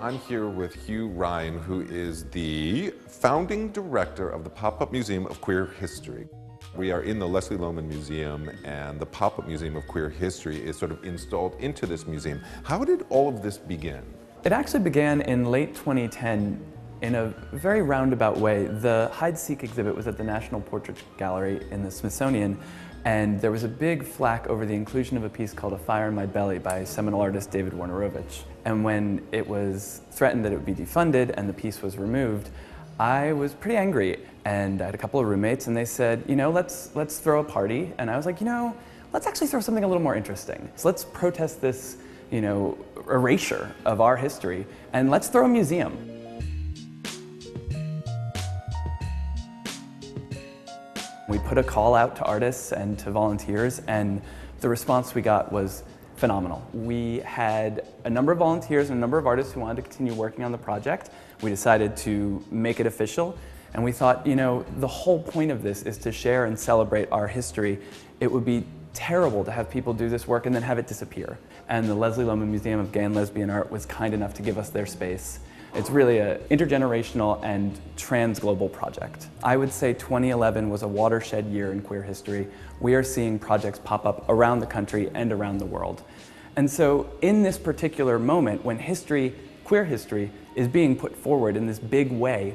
I'm here with Hugh Ryan, who is the founding director of the Pop-Up Museum of Queer History. We are in the Leslie Lohman Museum, and the Pop-Up Museum of Queer History is sort of installed into this museum. How did all of this begin? It actually began in late 2010 in a very roundabout way. The Hide-Seek exhibit was at the National Portrait Gallery in the Smithsonian, and there was a big flack over the inclusion of a piece called A Fire in My Belly by seminal artist David Wojnarowicz. And when it was threatened that it would be defunded and the piece was removed, I was pretty angry. And I had a couple of roommates and they said, you know, let's throw a party. And I was like, you know, let's actually throw something a little more interesting. So let's protest this, you know, erasure of our history, and let's throw a museum. We put a call out to artists and to volunteers, and the response we got was phenomenal. We had a number of volunteers and a number of artists who wanted to continue working on the project. We decided to make it official, and we thought, you know, the whole point of this is to share and celebrate our history. It would be terrible to have people do this work and then have it disappear. And the Leslie Lohman Museum of Gay and Lesbian Art was kind enough to give us their space. It's really an intergenerational and trans-global project. I would say 2011 was a watershed year in queer history. We are seeing projects pop up around the country and around the world. And so in this particular moment, when history, queer history, is being put forward in this big way,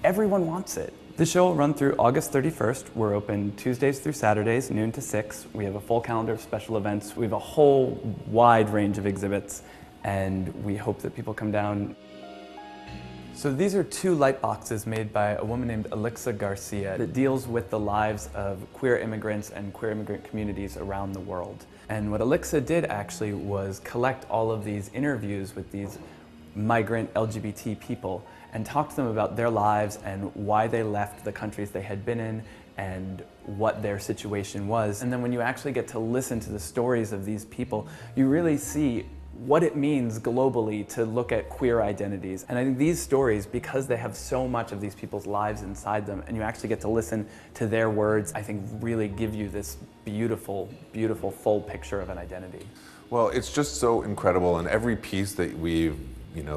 everyone wants it. The show will run through August 31st. We're open Tuesdays through Saturdays, noon to 6. We have a full calendar of special events. We have a whole wide range of exhibits, and we hope that people come down. So these are two light boxes made by a woman named Alixa Garcia that deals with the lives of queer immigrants and queer immigrant communities around the world. And what Alixa did actually was collect all of these interviews with these migrant LGBT people and talk to them about their lives and why they left the countries they had been in and what their situation was. And then when you actually get to listen to the stories of these people, you really see what it means globally to look at queer identities. And I think these stories, because they have so much of these people's lives inside them, and you actually get to listen to their words, I think really give you this beautiful, beautiful full picture of an identity. Well, it's just so incredible, and every piece that we've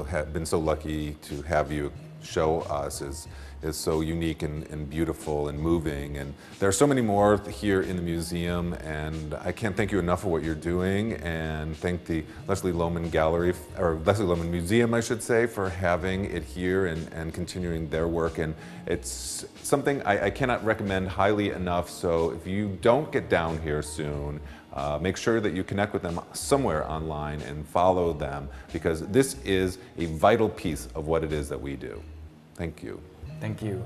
have been so lucky to have you show us is so unique and beautiful and moving. And there are so many more here in the museum, and I can't thank you enough for what you're doing, and thank the Leslie Lohman Gallery, or Leslie Lohman Museum, I should say, for having it here and continuing their work. And it's something I cannot recommend highly enough, so if you don't get down here soon, make sure that you connect with them somewhere online and follow them, because this is a vital piece of what it is that we do. Thank you. Thank you.